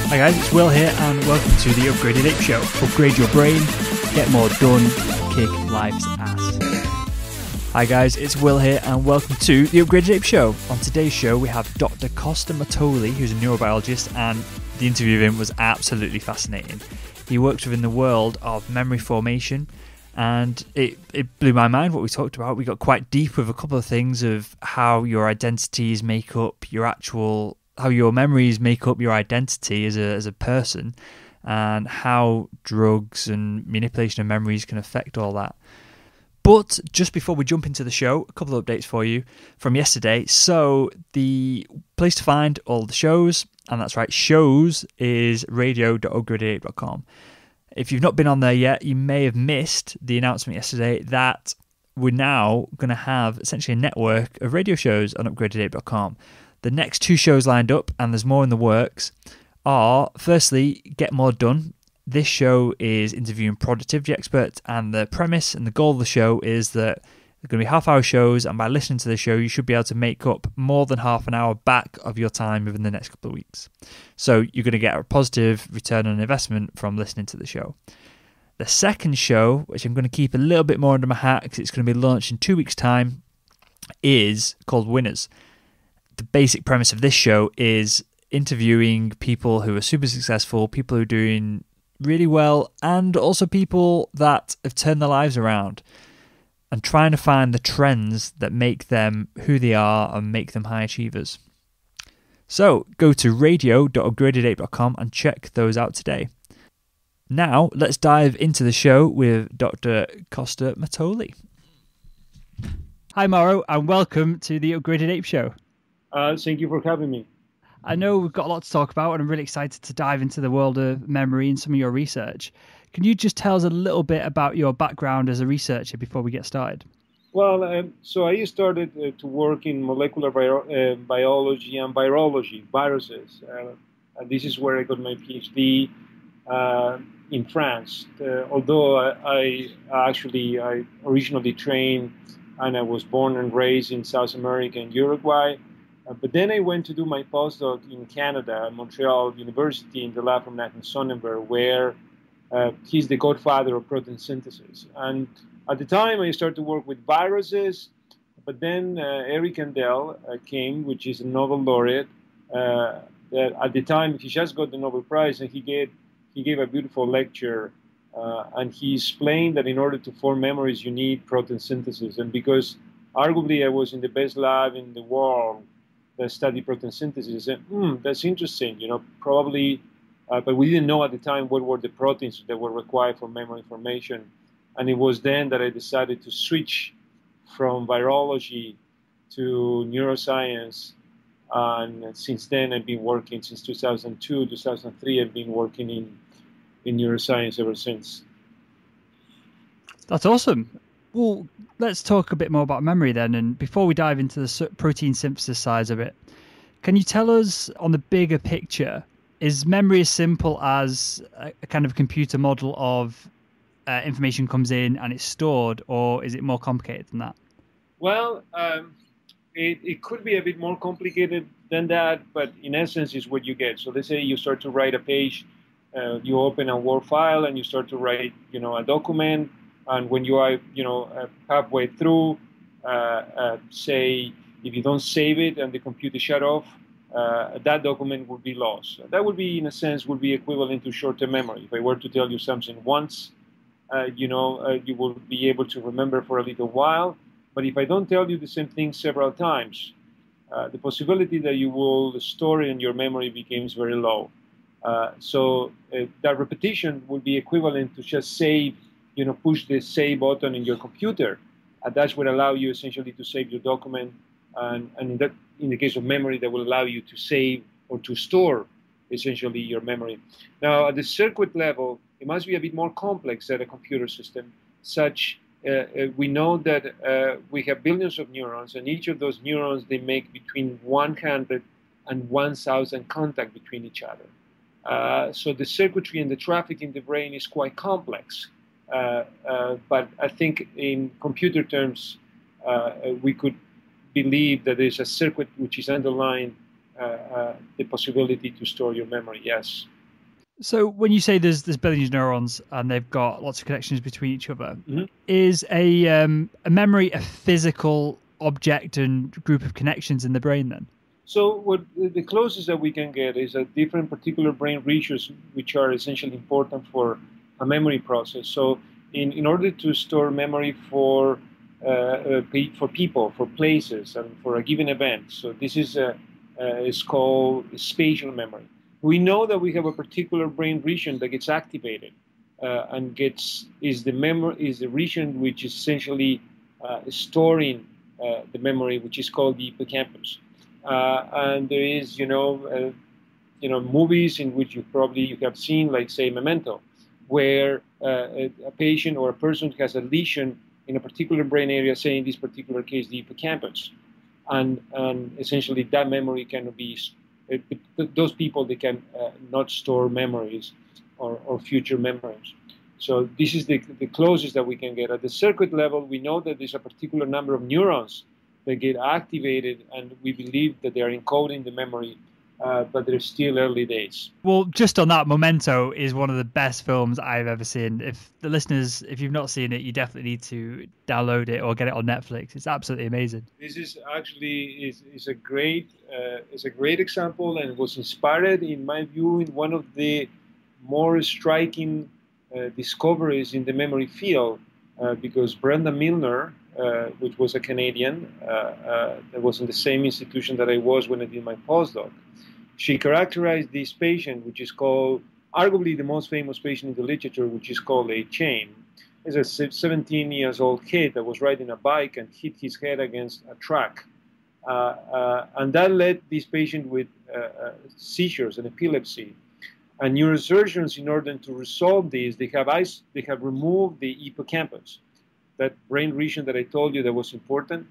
Hi guys, it's Will here and welcome to the Upgraded Ape Show. Upgrade your brain, get more done, kick life's ass. Hi guys, it's Will here and welcome to the Upgraded Ape Show. On today's show we have Dr. Costa-Mattioli, who's a neurobiologist, and the interview with him was absolutely fascinating. He works within the world of memory formation and it blew my mind what we talked about. We got quite deep with a couple of things of how your identities make up how your memories make up your identity as a person, and how drugs and manipulation of memories can affect all that. But just before we jump into the show, a couple of updates for you from yesterday. So the place to find all the shows, and that's right, shows, is radio.upgradedape.com. If you've not been on there yet, you may have missed the announcement yesterday that we're now going to have essentially a network of radio shows on upgradedape.com. The next two shows lined up, and there's more in the works, are firstly, Get More Done. This show is interviewing productivity experts, and the premise and the goal of the show is that they're going to be half-hour shows, and by listening to the show, you should be able to make up more than half an hour back of your time within the next couple of weeks. So you're going to get a positive return on investment from listening to the show. The second show, which I'm going to keep a little bit more under my hat because it's going to be launched in 2 weeks' time, is called Winners. The basic premise of this show is interviewing people who are super successful, people who are doing really well, and also people that have turned their lives around, and trying to find the trends that make them who they are and make them high achievers. So go to radio.upgradedape.com and check those out today. Now let's dive into the show with Dr. Costa-Mattioli. Hi Mauro, and welcome to the Upgraded Ape Show. Thank you for having me. I know we've got a lot to talk about, and I'm really excited to dive into the world of memory and some of your research. Can you just tell us a little bit about your background as a researcher before we get started? Well, so I started to work in molecular biology and virology, viruses. And this is where I got my PhD in France. Although I originally trained and I was born and raised in South America and Uruguay. But then I went to do my postdoc in Canada, at Montreal University, in the lab from Nathan Sonnenberg, where he's the godfather of protein synthesis. And at the time, I started to work with viruses, but then Eric Kandel came, which is a Nobel laureate. That at the time, he just got the Nobel Prize, and he gave a beautiful lecture, and he explained that in order to form memories, you need protein synthesis. And because arguably I was in the best lab in the world that study protein synthesis, and that's interesting, probably, but we didn't know at the time what were the proteins that were required for memory formation. And it was then that I decided to switch from virology to neuroscience. And since then, I've been working, since 2002, 2003, I've been working in neuroscience ever since. That's awesome. Well, let's talk a bit more about memory then. And before we dive into the protein synthesis side of it, can you tell us on the bigger picture, is memory as simple as a kind of computer model of information comes in and it's stored, or is it more complicated than that? Well, it could be a bit more complicated than that, but in essence is what you get. So let's say you start to write a page, you open a Word file and you start to write, a document. And when you are, halfway through, say, if you don't save it and the computer shut off, that document will be lost. That would be, in a sense, would be equivalent to short-term memory. If I were to tell you something once, you will be able to remember for a little while. But if I don't tell you the same thing several times, the possibility that you will store it in your memory becomes very low. So that repetition would be equivalent to just save, push the save button in your computer. And that would allow you essentially to save your document. And in the case of memory, that will allow you to save or to store essentially your memory. Now, at the circuit level, it must be a bit more complex than a computer system. We know that we have billions of neurons, and each of those neurons, they make between 100 and 1,000 contacts between each other. So the circuitry and the traffic in the brain is quite complex. But I think in computer terms, we could believe that there's a circuit which is underlying the possibility to store your memory, yes. So when you say there's billions of neurons and they've got lots of connections between each other, Mm-hmm. is a memory a physical object and group of connections in the brain then? So what the closest that we can get is a different particular brain regions which are essentially important for a memory process. So in order to store memory for people, for places, and for a given event, so this is called spatial memory. We know that we have a particular brain region that gets activated and is the region which is essentially storing the memory, which is called the hippocampus. And there is, movies in which you have seen, like say Memento, where a patient or a person has a lesion in a particular brain area, say in this particular case the hippocampus, and essentially that memory cannot be. Those people they can not store memories or future memories. So this is the closest that we can get. At the circuit level, we know that there's a particular number of neurons that get activated, and we believe that they are encoding the memory, but they're still early days. Well, just on that, Memento is one of the best films I've ever seen. If the listeners, if you've not seen it, you definitely need to download it or get it on Netflix. It's absolutely amazing. This is actually is a great example, and was inspired, in my view, in one of the more striking discoveries in the memory field, because Brenda Milner, which was a Canadian that was in the same institution that I was when I did my postdoc, she characterized this patient, which is called arguably the most famous patient in the literature, which is called a chain. It's a 17 years old kid that was riding a bike and hit his head against a truck. And that led this patient with seizures and epilepsy. And neurosurgeons, in order to resolve this, they have removed the hippocampus, that brain region that I told you that was important,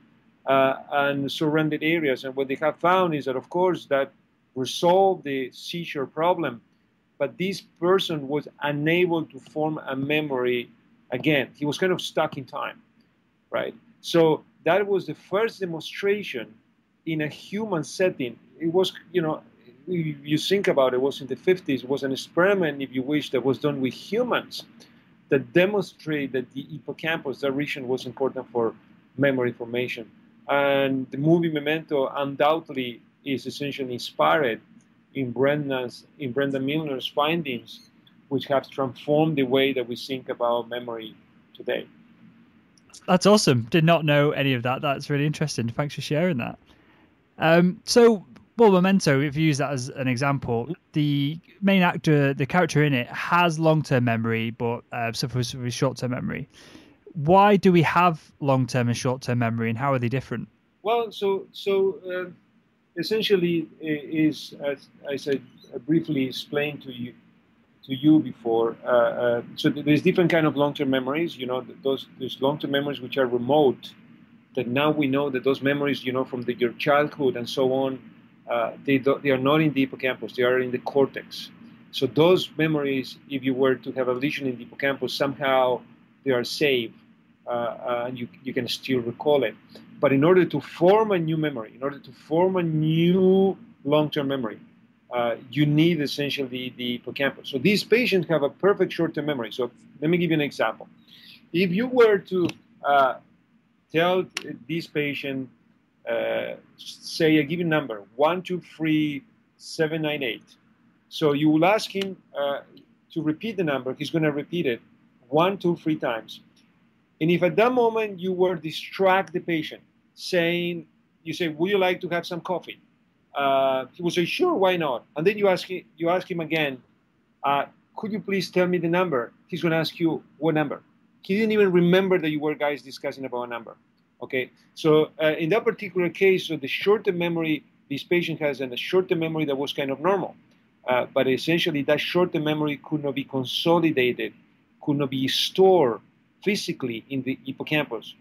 and surrounded areas. And what they have found is that, of course, that resolved the seizure problem, but this person was unable to form a memory again. He was kind of stuck in time, right? So that was the first demonstration in a human setting. It was, you think about it, was in the 50s. It was an experiment, if you wish, that was done with humans that demonstrate that the hippocampus, that region, was important for memory formation. And the movie Memento undoubtedly is essentially inspired in Brenda Milner's findings, which have transformed the way that we think about memory today. That's awesome. Did not know any of that. That's really interesting. Thanks for sharing that. Well, Memento, if you use that as an example, the main actor, the character in it, has long-term memory, but suffers with short-term memory. Why do we have long-term and short-term memory, and how are they different? Well, essentially, is, as I said, briefly explained to you before. So there's different kind of long-term memories. There's long-term memories which are remote. That now we know that those memories, from your childhood and so on, they are not in the hippocampus. They are in the cortex. So those memories, if you were to have a lesion in the hippocampus, somehow they are saved, and you can still recall it. But in order to form a new memory, in order to form a new long-term memory, you need essentially the hippocampus. So these patients have a perfect short-term memory. So let me give you an example. If you were to tell this patient, say a given number, 1, 2, 3, 7, 9, 8. So you will ask him to repeat the number. He's going to repeat it 1, 2, 3 times. And if at that moment you were to distract the patient, you say, would you like to have some coffee? He will say, sure, why not? And then you ask him again, could you please tell me the number? He's going to ask you, what number? He didn't even remember that you were guys discussing about a number. Okay, so in that particular case, so the short-term memory this patient has, and a short-term memory that was kind of normal, but essentially that short-term memory could not be consolidated, could not be stored physically in the hippocampus,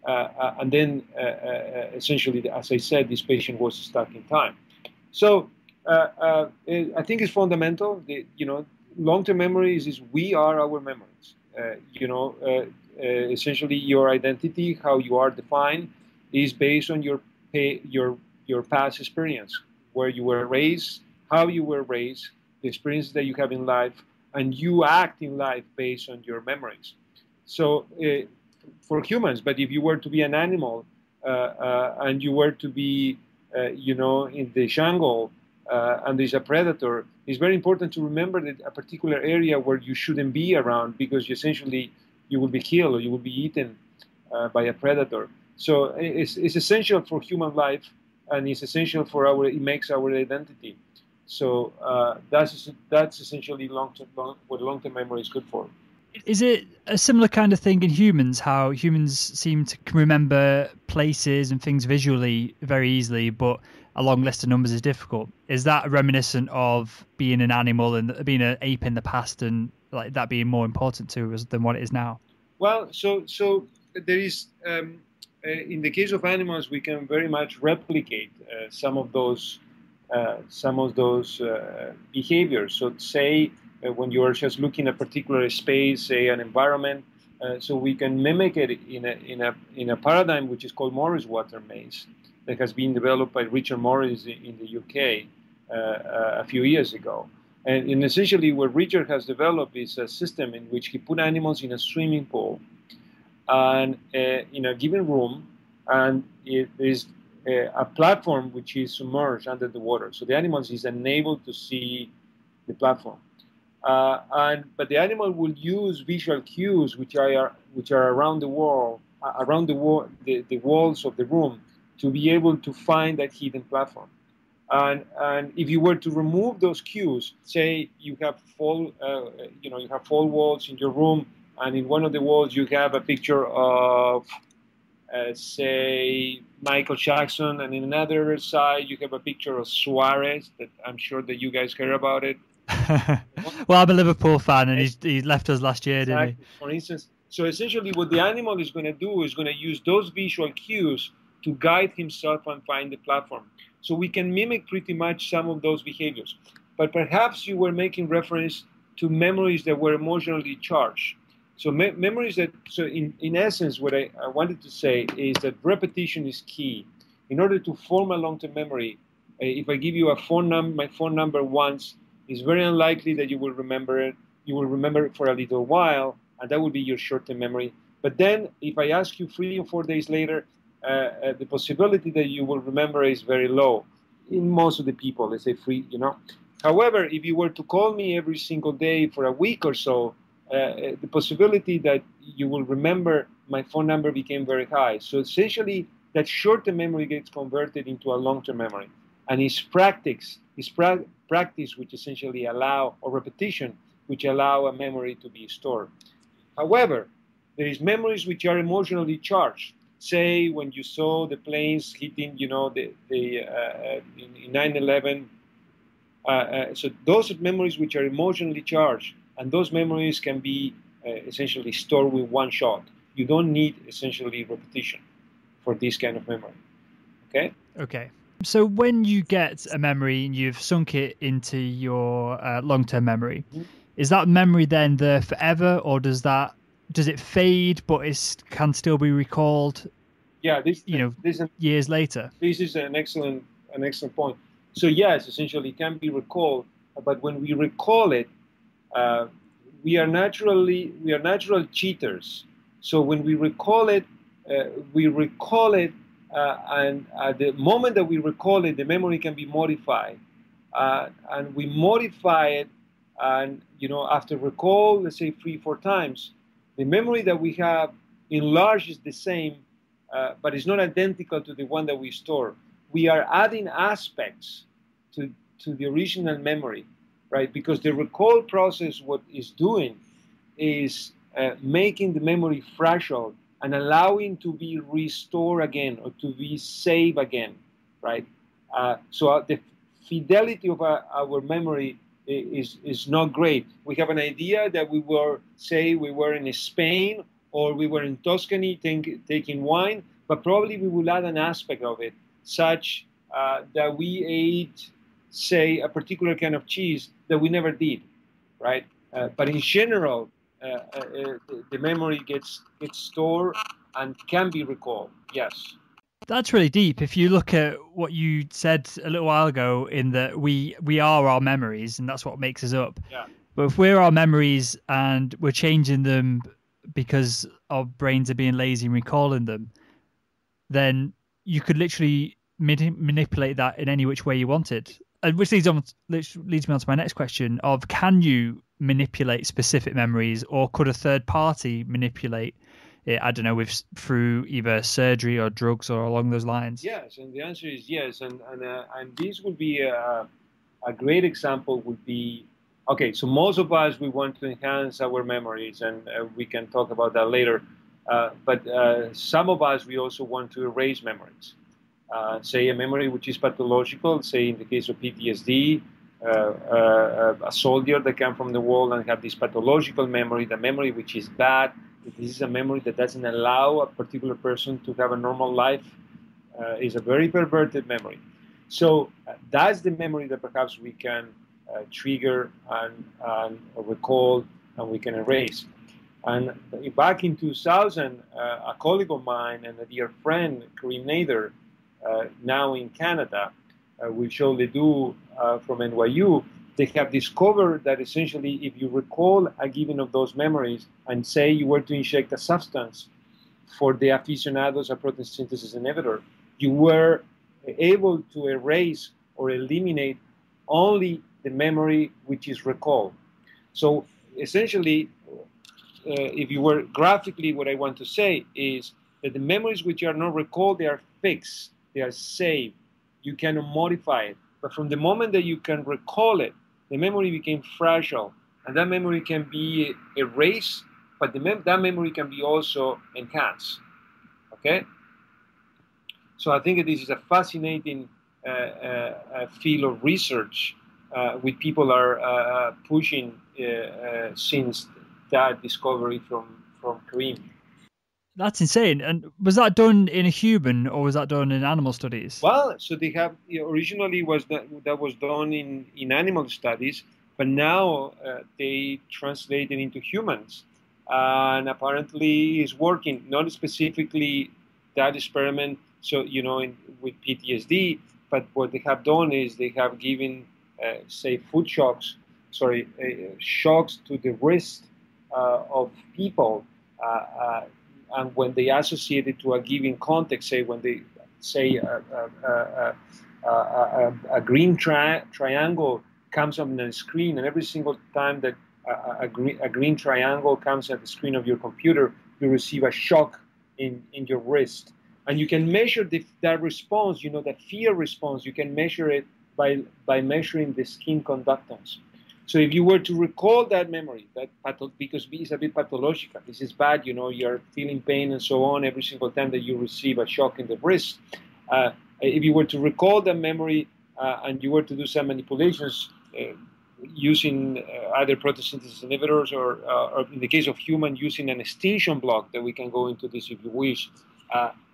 and then essentially, as I said, this patient was stuck in time. So I think it's fundamental. Long-term memories is we are our memories. Essentially, your identity, how you are defined, is based on your past experience, where you were raised, how you were raised, the experiences that you have in life, and you act in life based on your memories. So for humans, but if you were to be an animal and you were to be, in the jungle and there's a predator, it's very important to remember that a particular area where you shouldn't be around, because essentially you will be killed or you will be eaten by a predator. So it's essential for human life, and it's essential for it makes our identity. So that's essentially what long-term memory is good for. Is it a similar kind of thing in humans, how humans seem to remember places and things visually very easily, but a long list of numbers is difficult? Is that reminiscent of being an animal and being an ape in the past, and like that being more important to us than what it is now? Well, so there is, in the case of animals, we can very much replicate some of those behaviors. So say when you are just looking at a particular space, say an environment, so we can mimic it in a paradigm which is called Morris water maze, that has been developed by Richard Morris in the UK a few years ago. And essentially what Richard has developed is a system in which he put animals in a swimming pool and in a given room, and it is a platform which is submerged under the water. So the animals is unable to see the platform. But the animal will use visual cues which are around the wall, the walls of the room, to be able to find that hidden platform. And if you were to remove those cues, say you have fall walls in your room, and in one of the walls you have a picture of, say, Michael Jackson, and in another side you have a picture of Suarez, that I'm sure that you guys heard about it. Well, I'm a Liverpool fan, and he left us last year, exactly. Didn't he? For instance, so essentially what the animal is going to do is going to use those visual cues to guide himself and find the platform. So we can mimic pretty much some of those behaviors. But perhaps you were making reference to memories that were emotionally charged. So memories that, so in essence, what I wanted to say is that repetition is key. In order to form a long-term memory, if I give you my phone number once, it's very unlikely that you will remember it. You will remember it for a little while, and that will be your short-term memory. But then if I ask you 3 or 4 days later, the possibility that you will remember is very low in most of the people, let's say However, if you were to call me every single day for a week or so, the possibility that you will remember my phone number became very high. So essentially, that short-term memory gets converted into a long-term memory. And it's practice which essentially or repetition, which allow a memory to be stored. However, there is memories which are emotionally charged. Say when you saw the planes hitting, in 9/11. So those memories which are emotionally charged, and those memories can be essentially stored with one shot. You don't need essentially repetition for this kind of memory. Okay? Okay. So when you get a memory and you've sunk it into your long-term memory, is that memory then there forever, or does it fade but it can still be recalled? Yeah, years later. This is an excellent point. So yes, essentially it can be recalled, but when we recall it, we are natural cheaters. So when we recall it, and at the moment that we recall it, the memory can be modified, and we modify it, and after recall, let's say 3 or 4 times, the memory that we have enlarged is the same, but it's not identical to the one that we store. We are adding aspects to the original memory, right? Because the recall process, what is doing is making the memory fragile and allowing to be restored again or to be saved again, right? So the fidelity of our memory is not great. We have an idea that we were in Spain or we were in Tuscany taking wine, but probably we will add an aspect of it, such that we ate, say, a particular kind of cheese that we never did, right? But in general, the memory gets stored and can be recalled. Yes. That's really deep. If you look at what you said a little while ago, in that we are our memories, and that's what makes us up. Yeah. But if we're our memories and we're changing them because our brains are being lazy and recalling them, then you could literally manipulate that in any which way you wanted. And which leads me on to my next question: of can you manipulate specific memories, or could a third party manipulate it? I don't know, through either surgery or drugs or along those lines. Yes, and the answer is yes, and this would be a great example. Would be okay. So most of us we want to enhance our memories, and we can talk about that later. But some of us we also want to erase memories. Say a memory which is pathological. Say in the case of PTSD, a soldier that came from the war and have this pathological memory, the memory which is bad. This is a memory that doesn't allow a particular person to have a normal life. Is a very perverted memory. So that's the memory that perhaps we can trigger and recall and we can erase. And back in 2000, a colleague of mine and a dear friend, Karim Nader, now in Canada, with Shou Ledoux from NYU, they have discovered that essentially if you recall a given of those memories and say you were to inject a substance for the aficionados, a protein synthesis inhibitor, you were able to erase or eliminate only the memory which is recalled. So essentially, if you were graphically, what I want to say is that the memories which are not recalled, they are fixed, they are saved. You cannot modify it. But from the moment that you can recall it, the memory became fragile, and that memory can be erased, but that memory can be also enhanced. Okay? So I think this is a fascinating field of research which people are pushing since that discovery from Karim. That's insane. And was that done in a human, or was that done in animal studies? Well, so they have originally was that was done in animal studies, but now they translate it into humans, and apparently it's working. Not specifically that experiment, so with PTSD, but what they have done is they have given, say, shocks to the wrist of people. And when they associate it to a given context, say when they say a green triangle comes up on the screen, and every single time that a green triangle comes at the screen of your computer, you receive a shock in your wrist. And you can measure that response, that fear response, you can measure it by measuring the skin conductance. So if you were to recall that memory, because it's a bit pathological, this is bad, you're feeling pain and so on every single time that you receive a shock in the wrist. If you were to recall that memory and you were to do some manipulations using either protein synthesis inhibitors or in the case of human, using an extinction block, that we can go into this if you wish,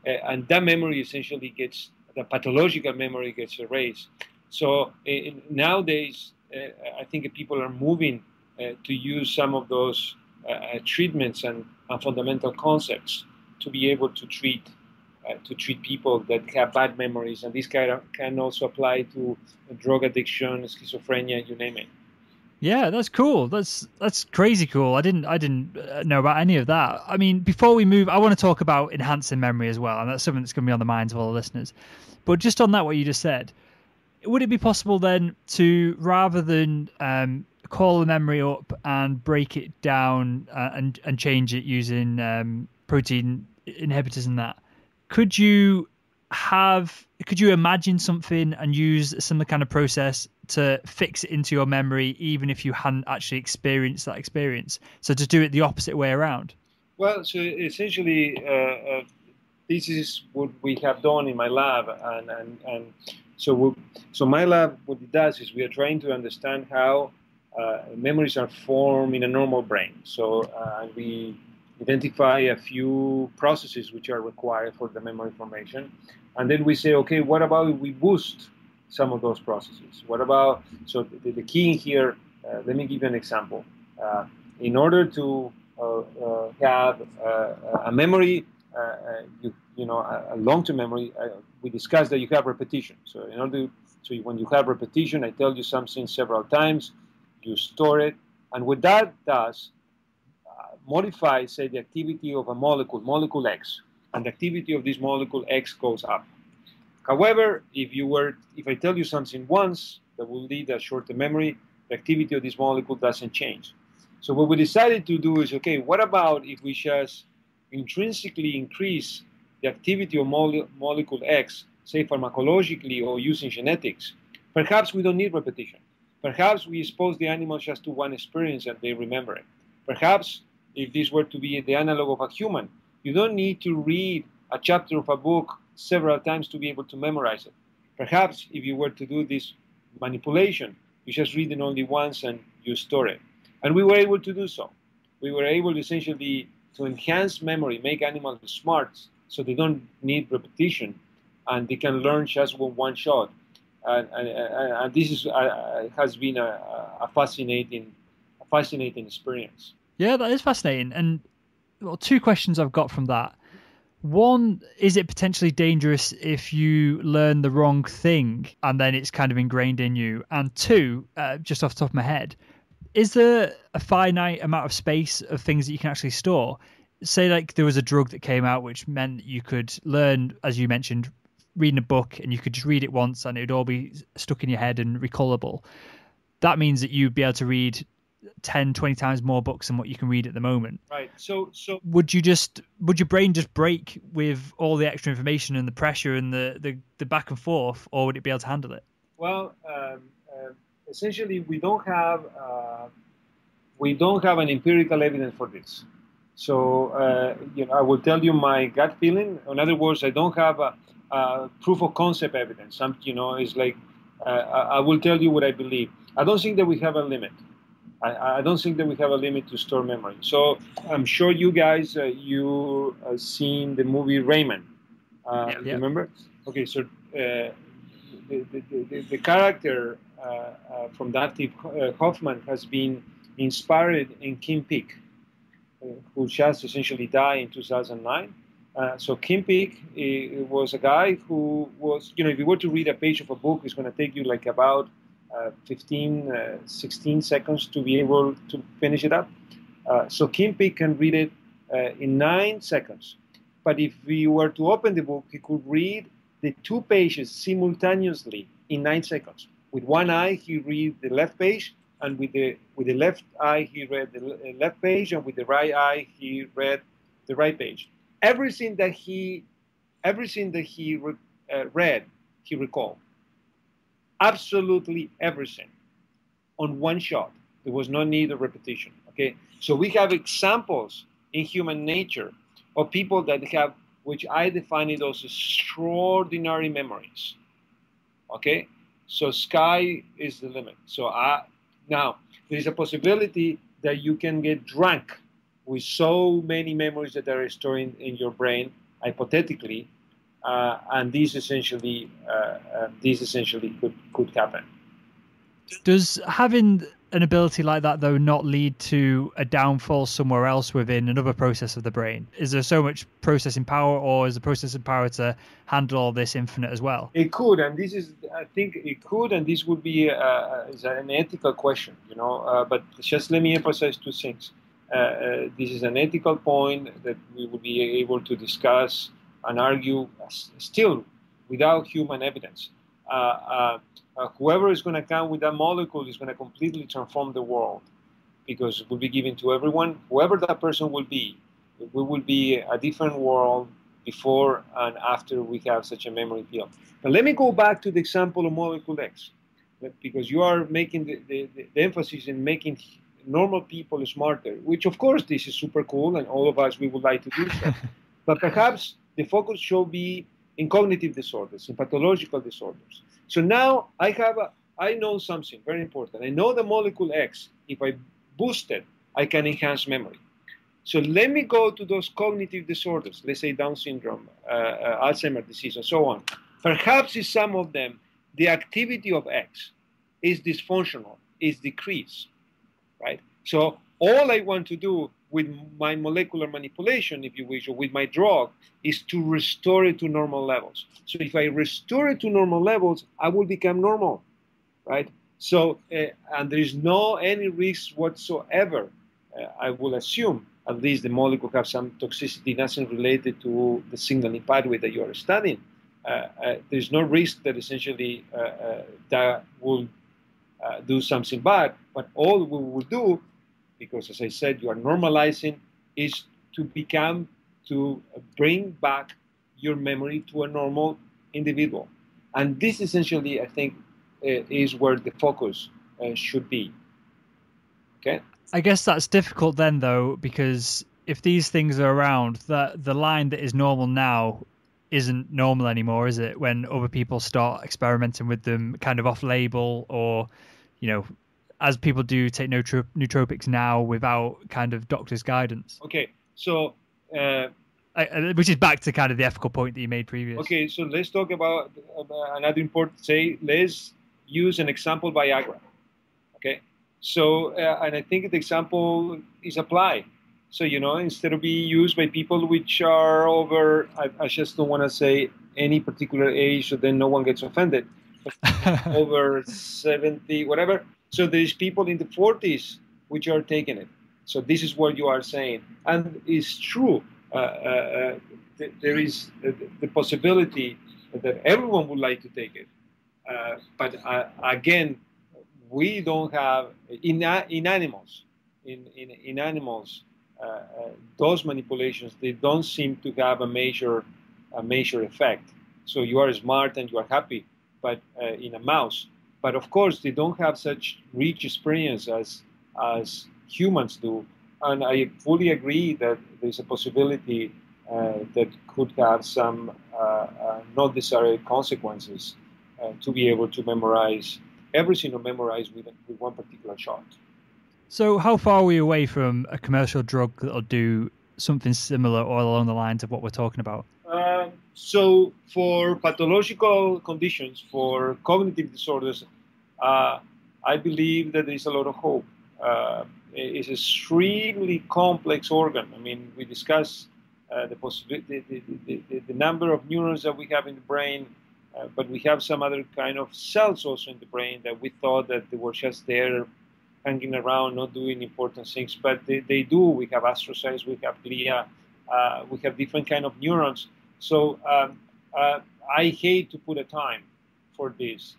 and that memory essentially the pathological memory gets erased. So nowadays, I think people are moving to use some of those treatments and fundamental concepts to be able to treat people that have bad memories, and this can also apply to drug addiction, schizophrenia, you name it. Yeah, that's cool. That's crazy cool. I didn't know about any of that. I mean, before we move, I want to talk about enhancing memory as well, and that's something that's going to be on the minds of all the listeners. But just on that, what you just said, would it be possible then to, rather than call the memory up and break it down and change it using protein inhibitors and that, could you imagine something and use some kind of process to fix it into your memory, even if you hadn't actually experienced that experience? So to do it the opposite way around? Well, so essentially, this is what we have done in my lab, and so my lab, what it does is we are trying to understand how memories are formed in a normal brain. So we identify a few processes which are required for the memory formation, and then we say, okay, what about if we boost some of those processes? What about, so the key here, let me give you an example. In order to have a memory, you a long-term memory, we discussed that you have repetition. So when you have repetition, I tell you something several times, you store it, and what that does modifies, say, the activity of a molecule X, and the activity of this molecule X goes up. However, if I tell you something once that will lead a short-term memory, the activity of this molecule doesn't change. So what we decided to do is, okay, what about if we just intrinsically increase the activity of molecule X, say pharmacologically or using genetics? Perhaps we don't need repetition. Perhaps we expose the animals just to one experience and they remember it. Perhaps if this were to be the analog of a human, you don't need to read a chapter of a book several times to be able to memorize it. Perhaps if you were to do this manipulation, you just read it only once and you store it. And we were able to do so. We were able essentially to enhance memory, make animals smart so they don't need repetition and they can learn just with one shot. And this has been a fascinating experience. Yeah, that is fascinating. And well, two questions I've got from that. One, is it potentially dangerous if you learn the wrong thing and then it's kind of ingrained in you? And two, just off the top of my head, is there a finite amount of space of things that you can actually store? Say like there was a drug that came out which meant you could learn, as you mentioned, reading a book and you could just read it once and it would all be stuck in your head and recallable. That means that you'd be able to read 10, 20 times more books than what you can read at the moment. Right. So would your brain just break with all the extra information and the pressure and the back and forth, or would it be able to handle it? Well, essentially, we don't have an empirical evidence for this. So I will tell you my gut feeling. In other words, I don't have a proof of concept evidence. It's like I will tell you what I believe. I don't think that we have a limit. I don't think that we have a limit to store memory. So I'm sure you guys, you seen the movie Rayman. Remember? Okay, so the character from Dustin Hoffman has been inspired in Kim Peek, who just essentially died in 2009. So Kim Peek was a guy who was, if you were to read a page of a book, it's going to take you like about 16 seconds to be able to finish it up. So Kim Peek can read it in 9 seconds. But if we were to open the book, he could read the 2 pages simultaneously in 9 seconds. With one eye, he read the left page, and with the left eye, he read the left page, and with the right eye, he read the right page. Everything that he read, he recalled. Absolutely everything on one shot. There was no need of repetition. Okay, so we have examples in human nature of people that have, which I define it as extraordinary memories. Okay, so sky is the limit. So now there is a possibility that you can get drunk with so many memories that are stored in your brain, hypothetically. And this essentially could happen. Does having an ability like that, though, not lead to a downfall somewhere else within another process of the brain? Is there so much processing power, or is the processing power to handle all this infinite as well? It could, and I think it could, and this would be an ethical question, but just let me emphasize 2 things. This is an ethical point that we will be able to discuss and argue still without human evidence. Whoever is going to come with that molecule is going to completely transform the world, because it will be given to everyone. Whoever that person will be, we will be a different world before and after we have such a memory field. But let me go back to the example of molecule X, because you are making the emphasis in making normal people smarter, which of course this is super cool, and all of us, we would like to do so. But perhaps the focus should be in cognitive disorders, in pathological disorders. So now I know something very important. I know the molecule X, if I boost it, I can enhance memory. So let me go to those cognitive disorders, let's say Down syndrome, Alzheimer's disease, and so on. Perhaps in some of them, the activity of X is dysfunctional, is decreased, right? So all I want to do with my molecular manipulation, if you wish, or with my drug, is to restore it to normal levels. So if I restore it to normal levels, I will become normal, right? So, and there is no any risk whatsoever, I will assume, at least the molecule have some toxicity, nothing related to the signaling pathway that you are studying. There's no risk that essentially that will do something bad, but all we will do, because as I said, you are normalizing, is to bring back your memory to a normal individual. And this essentially, I think, is where the focus should be. Okay? I guess that's difficult then, though, because if these things are around, the line that is normal now isn't normal anymore, is it? When other people start experimenting with them kind of off-label, or, you know, as people do take nootropics now without kind of doctor's guidance. Okay, so... which is back to kind of the ethical point that you made previously. Okay, so let's talk about another important, let's use an example, Viagra. Okay, so, and I think the example is applied. So, instead of being used by people which are over, I just don't want to say any particular age, so then no one gets offended, but over 70, whatever. So there's people in the 40s which are taking it. So this is what you are saying. And it's true. There is the possibility that everyone would like to take it. But again, we don't have, in animals, in animals, those manipulations, they don't seem to have a major effect. So you are smart and you are happy, but in a mouse. But of course, they don't have such rich experience as humans do. And I fully agree that there's a possibility that could have some not desired consequences to be able to memorize everything or memorize with one particular shot. So how far are we away from a commercial drug that'll do something similar or along the lines of what we're talking about? So for pathological conditions, for cognitive disorders, I believe that there is a lot of hope. It's an extremely complex organ. I mean, we discussed the possibility, the number of neurons that we have in the brain, but we have some other kind of cells also in the brain that we thought that they were just there hanging around, not doing important things, but they do. We have astrocytes, we have glia, we have different kind of neurons. So I hate to put a time for this,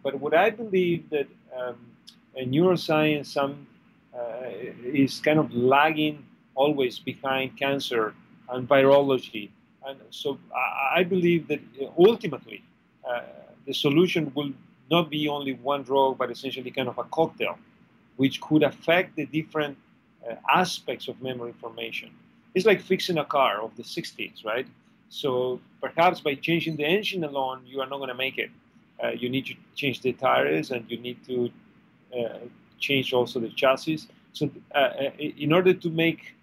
but what I believe that neuroscience is kind of lagging always behind cancer and virology. And so I believe that ultimately the solution will not be only one drug, but essentially kind of a cocktail, which could affect the different aspects of memory formation. It's like fixing a car of the 60s, right? So perhaps by changing the engine alone, you are not going to make it. You need to change the tires, and you need to change also the chassis. So in order to make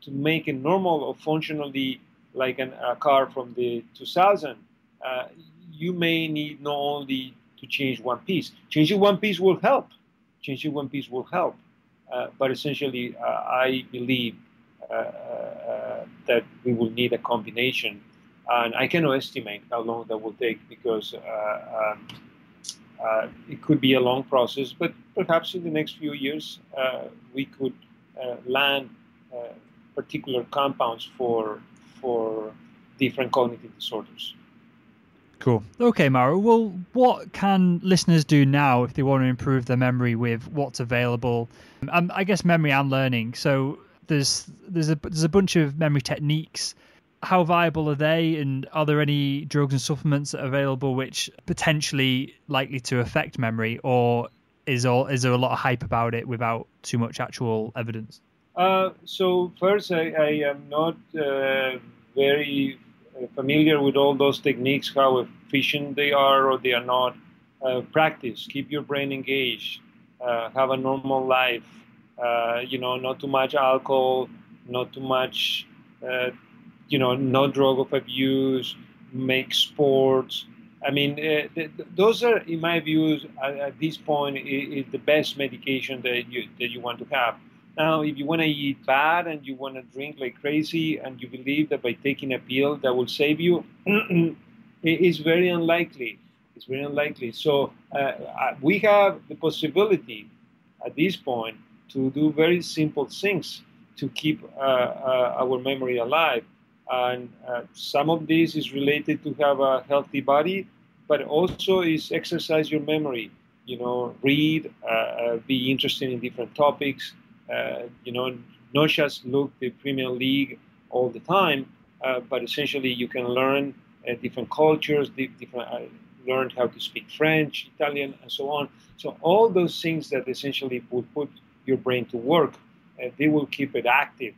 a normal or functionally like a car from the 2000, you may need not only to change one piece. Changing one piece will help. But essentially, I believe that we will need a combination. And I cannot estimate how long that will take, because it could be a long process, but perhaps in the next few years, we could land particular compounds for different cognitive disorders. Cool. Okay, Mauro. Well, what can listeners do now if they want to improve their memory with what's available? I guess memory and learning. So there's a bunch of memory techniques. How viable are they, and are there any drugs and supplements that are available which potentially likely to affect memory, or is there a lot of hype about it without too much actual evidence? So first, I am not very familiar with all those techniques, how efficient they are or they are not. Practice, keep your brain engaged, have a normal life, not too much alcohol, not too much, no drug of abuse, make sports. I mean, those are, in my view, at this point, is the best medication that you want to have. Now, if you want to eat bad and you want to drink like crazy and you believe that by taking a pill that will save you, it is very unlikely. It's very unlikely. So we have the possibility at this point to do very simple things to keep our memory alive. And some of this is related to have a healthy body, but also is exercise your memory. Read, be interested in different topics. Not just look the Premier League all the time, but essentially you can learn different cultures, learn how to speak French, Italian, and so on. So all those things that essentially will put your brain to work, they will keep it active.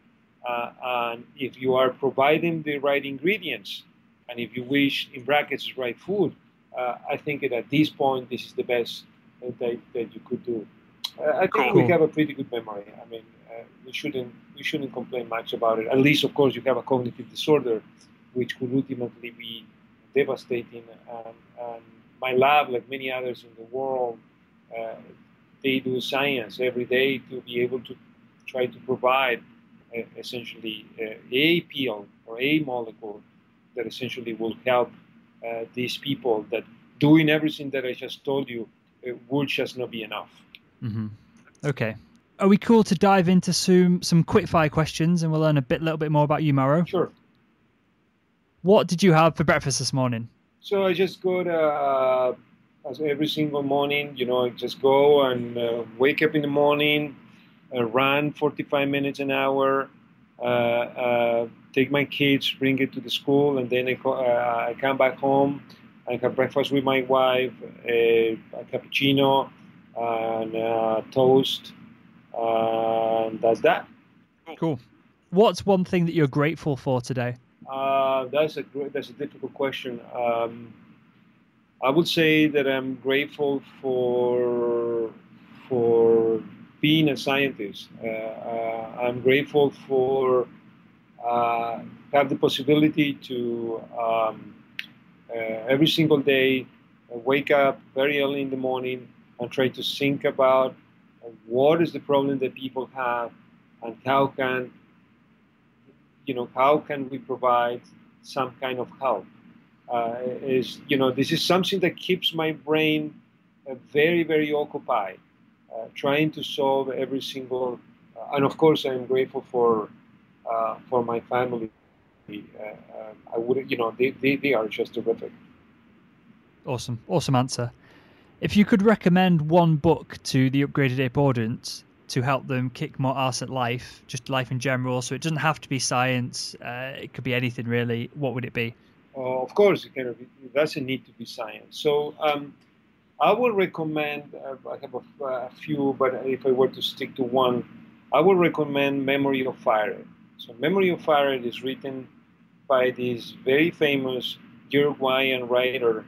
And if you are providing the right ingredients, and if you wish, in brackets, right food, I think that at this point, this is the best that you could do. I think we have a pretty good memory. I mean, we shouldn't complain much about it. At least, of course, you have a cognitive disorder, which could ultimately be devastating. And my lab, like many others in the world, they do science every day to be able to try to provide essentially a pill or a molecule that essentially will help these people that doing everything that I just told you would just not be enough. Mm-hmm. Okay. Are we cool to dive into some quickfire questions and we'll learn a little bit more about you, Mauro? Sure. What did you have for breakfast this morning? So I just go to, every single morning, I just go and wake up in the morning, run 45 minutes an hour, take my kids, bring it to the school, and then I come back home. I have breakfast with my wife, a cappuccino, and toast, and that's that. Cool. What's one thing that you're grateful for today? That's a difficult question. I would say that I'm grateful for being a scientist. I'm grateful for have the possibility to every single day wake up very early in the morning and try to think about what is the problem that people have and how can we provide some kind of help. This is something that keeps my brain very, very occupied, trying to solve every single. And of course, I'm grateful for my family. I would, they are just terrific. Awesome answer. If you could recommend one book to the Upgraded Ape audience to help them kick more ass at life, just life in general, so it doesn't have to be science, it could be anything really, what would it be? Of course, it doesn't need to be science. So I would recommend, I have a few, but if I were to stick to one, I would recommend Memory of Fire. So Memory of Fire is written by this very famous Uruguayan writer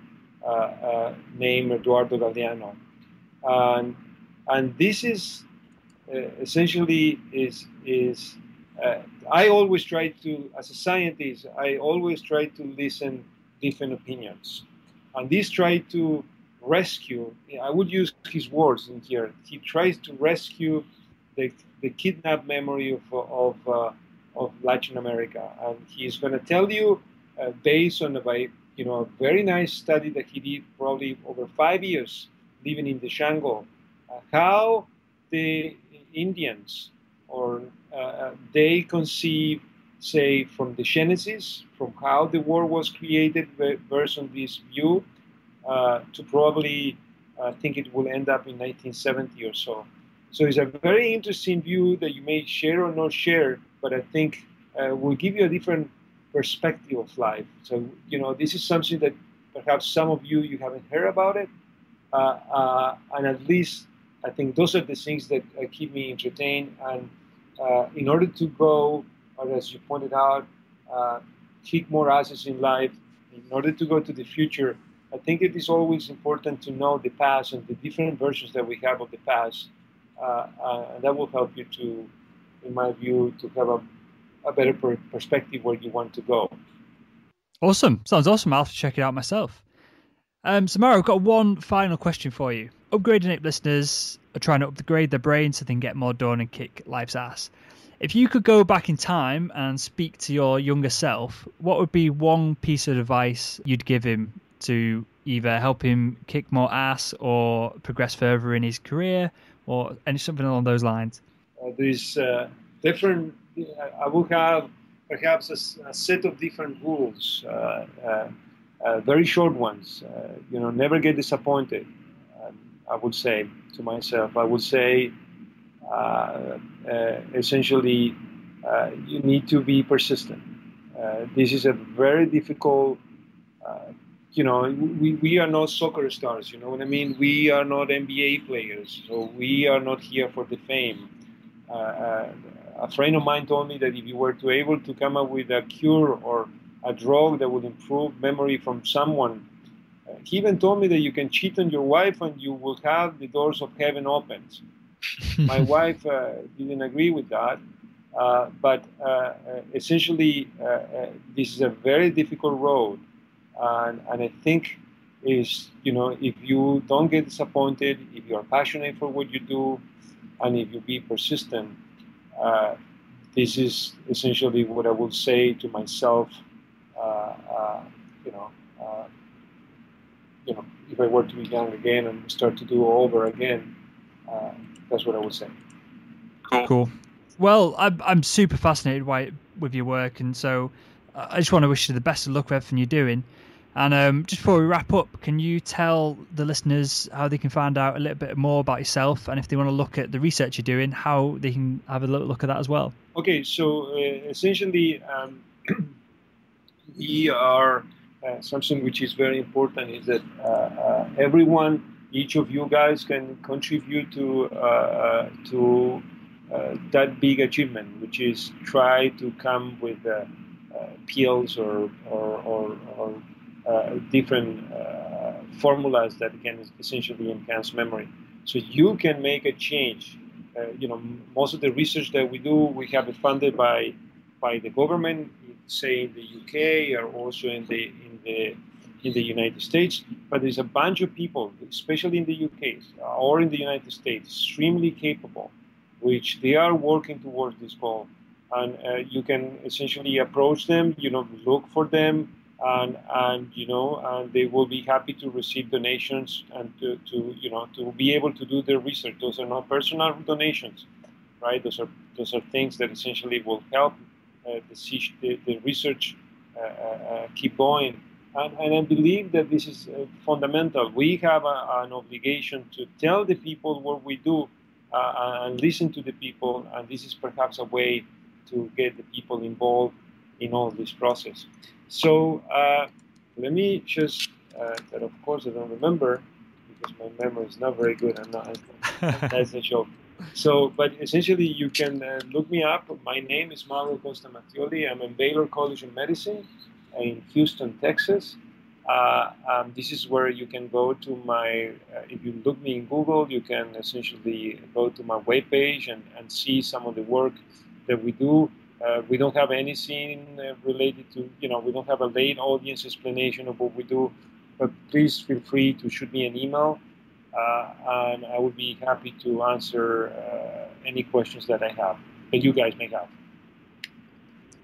named Eduardo Galeano. And this is essentially I always try to, as a scientist, I always try to listen different opinions. And this try to rescue, I would use his words in here, he tries to rescue the kidnapped memory of Latin America. And he's going to tell you, based on a very nice study that he did probably over 5 years living in the Shango, how the Indians they conceive, say, from the Genesis, from how the world was created versus this view, to probably, I think it will end up in 1970 or so. So it's a very interesting view that you may share or not share, but I think will give you a different perspective of life. So, this is something that perhaps some of you haven't heard about it, and at least I think those are the things that keep me entertained. And in order to go, or as you pointed out, kick more asses in life, in order to go to the future, I think it is always important to know the past and the different versions that we have of the past. And that will help you to, in my view, to have a better perspective where you want to go. Awesome. Sounds awesome. I'll have to check it out myself. So Mauro, I've got one final question for you. Upgrading Ape listeners are trying to upgrade their brain so they can get more done and kick life's ass. If you could go back in time and speak to your younger self, what would be one piece of advice you'd give him to either help him kick more ass or progress further in his career or something along those lines? There's different. I will have perhaps a set of different rules, very short ones. Never get disappointed. I would say to myself. I would say essentially you need to be persistent. This is a very difficult. We are not soccer stars. You know what I mean? We are not NBA players, so we are not here for the fame. A friend of mine told me that if you were to able to come up with a cure or a drug that would improve memory from someone, he even told me that you can cheat on your wife and you will have the doors of heaven opened. My wife didn't agree with that, but essentially this is a very difficult road, and I think is if you don't get disappointed, if you are passionate for what you do, and if you be persistent, this is essentially what I would say to myself. If I were to be young again and start to do over again, that's what I would say. Cool. Well, I'm super fascinated with your work, and so I just want to wish you the best of luck with everything you're doing. And just before we wrap up, can you tell the listeners how they can find out a little bit more about yourself, and if they want to look at the research you're doing, how they can have a look at that as well? Okay, so essentially, we are something which is very important is that everyone, each of you guys, can contribute to that big achievement, which is try to come with pills or different formulas that can essentially enhance memory. So you can make a change. Most of the research that we do, we have it funded by the government, say in the UK or also in the United States. But there's a bunch of people, especially in the UK or in the United States, extremely capable, which they are working towards this goal. And you can essentially approach them, look for them, and they will be happy to receive donations and to be able to do their research. Those are not personal donations, right? Those are things that essentially will help the research keep going. And I believe that this is fundamental. We have an obligation to tell the people what we do and listen to the people, and this is perhaps a way to get the people involved in all this process. So let me just, that of course I don't remember because my memory is not very good. That's a joke. So, but essentially you can look me up. My name is Mauro Costa-Mattioli. I'm in Baylor College of Medicine in Houston, Texas. This is where you can go to my, if you look me in Google, you can essentially go to my webpage and see some of the work that we do. We don't have anything related to, we don't have a late audience explanation of what we do, but please feel free to shoot me an email, and I would be happy to answer any questions that I have, that you guys may have.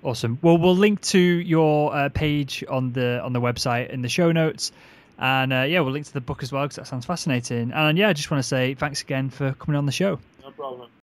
Awesome. Well, we'll link to your page on the website in the show notes, and we'll link to the book as well because that sounds fascinating. And I just want to say thanks again for coming on the show. No problem.